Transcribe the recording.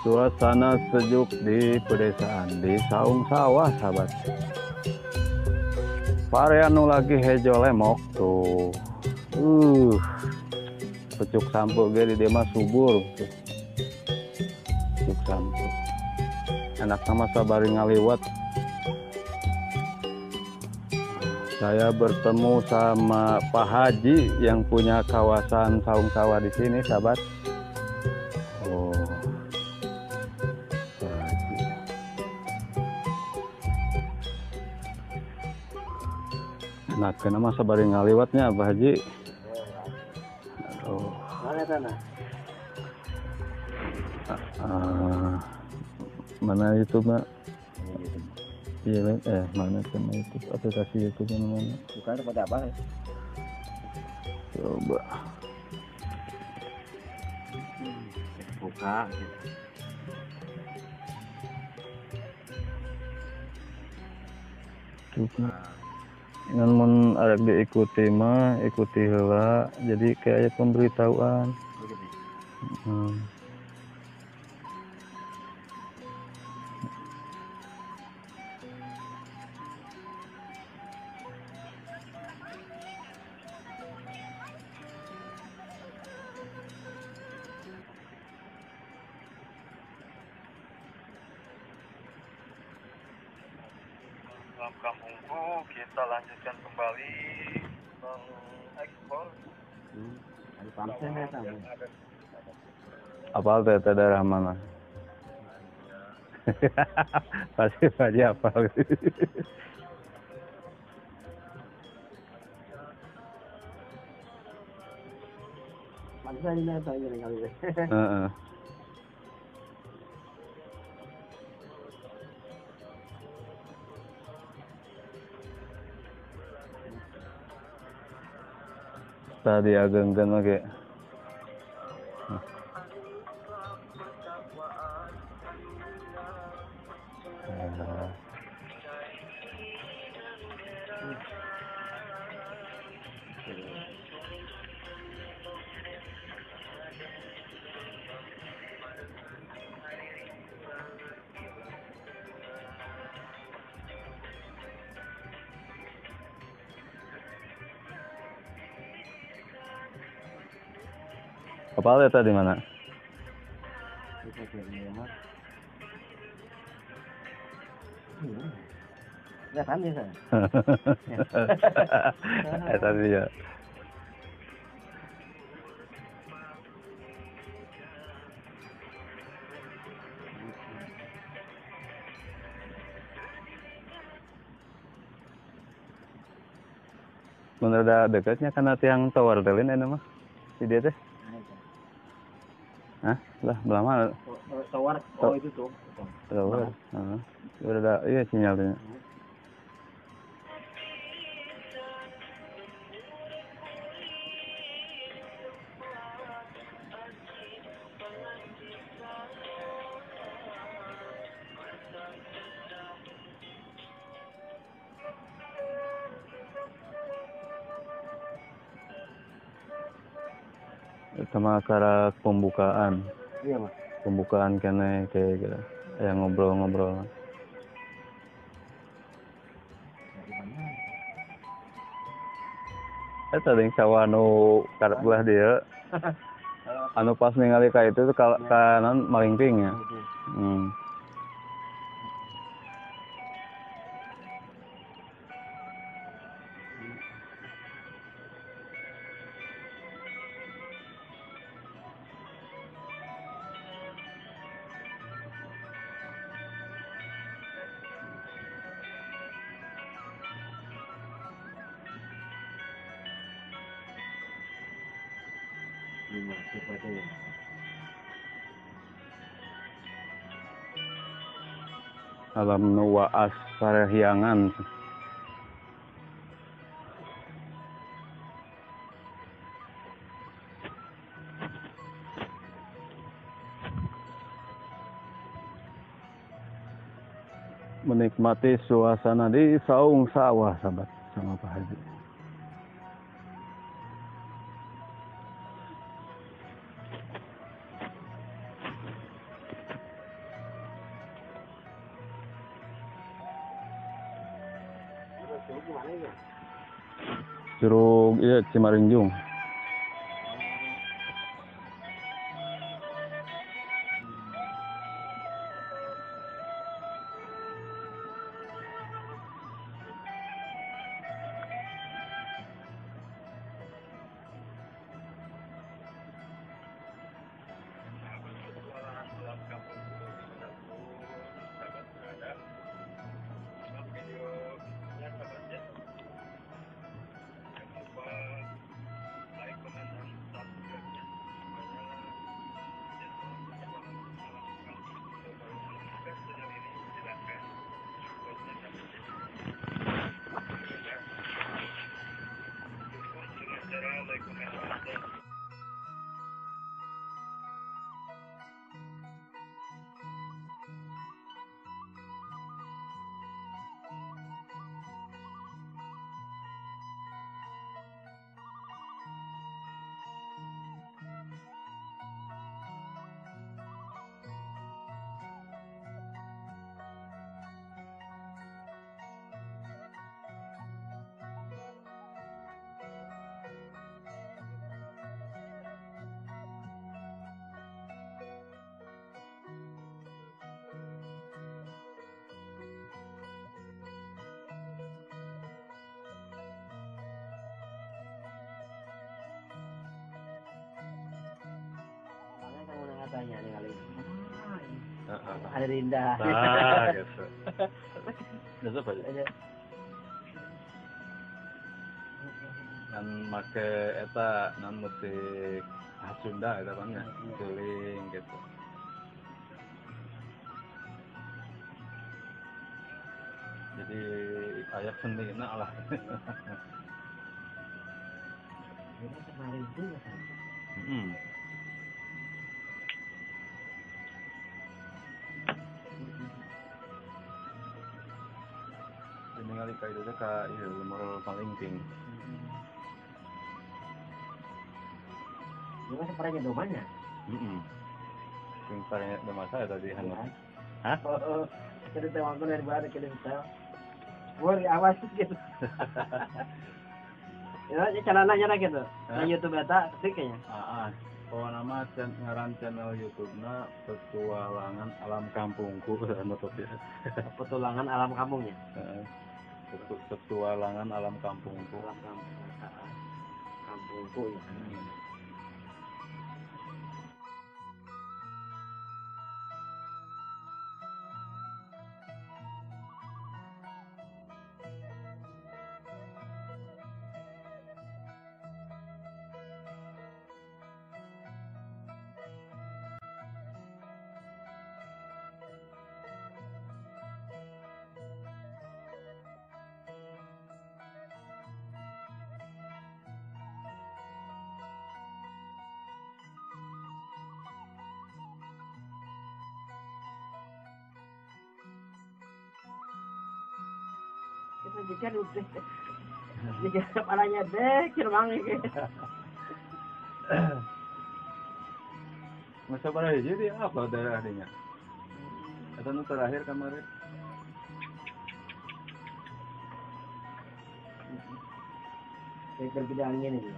Suasana sejuk di pedesaan, di saung sawah, sahabat. Pareanu lagi hejo lemok tuh. Pucuk sampo ge di dia mah subur tuh. Pucuk sampo. Enak sama sabari ngaliwat. Saya bertemu sama Pak Haji yang punya kawasan saung sawah di sini, sahabat. Oh. Nah, kenapa sabari ngaliwatnya Pak Haji? Oh. Mana itu Mbak? Iya, mana sama itu aplikasi YouTube mana? Bukan pada apa? Coba. Buka. Coba. Ngan mun arek diikuti mah ikuti heula, jadi kayak pemberitahuan. Dalam kampungku kita lanjutkan kembali mengekspor. Apal teh daerah mana? Pasti apal. Heeh. Tadi ageng-ageng oke. Apal eta di mana? Ya kan ya. Eta dia. Bener udah dekatnya karena tiang tower telin ini mah. Di dia teh. Hah? Lah, belah mana? Tower. Oh, itu tuh. Tower. Heeh. Udah ada iya sinyalnya. Sama acara pembukaan. Iya, Mas. Pembukaan kene kayak gitu. Yang ngobrol-ngobrol. Eta yang sawah nu karep belah dia. Anu pas ningali ka itu kanan malingping ya. Alam nu waas sarehiangan. Menikmati suasana di saung sawah, sahabat, sama Pak Haji. Gimana itu? Curug iya Cimarinjung. Kamu nggak tanya nih kali ini. Ada Rinda. Nah, gitu. Itu apa ya? Kan make eta nan musik khas Sunda eta kan ya, suling gitu. Jadi ayak sendiri lah. Ini kemarin juga kan. Ini kali kayak itu ka ieu lemur palingking. Ini kan separahnya domanya. Sing parenya ada masalah tadi hanut. Hah? Kita tengok dari baru kita bisa. Boleh awas gitu. Ya, channelnya ada gitu. Nah, YouTube eta ketik kayaknya. Oh nama ngaran channel YouTube-na Petualangan Alam Kampungku anu ya. Petualangan alam kampungnya. Petualangan Alam Kampungku. Alam kampung. Kampungku ya. Kita jika udah jika kepalanya deh kirmang gitu. Masa pada jadi apa daerah dinya? Atau nu terakhir kemarin? Kayak berbeda angin itu.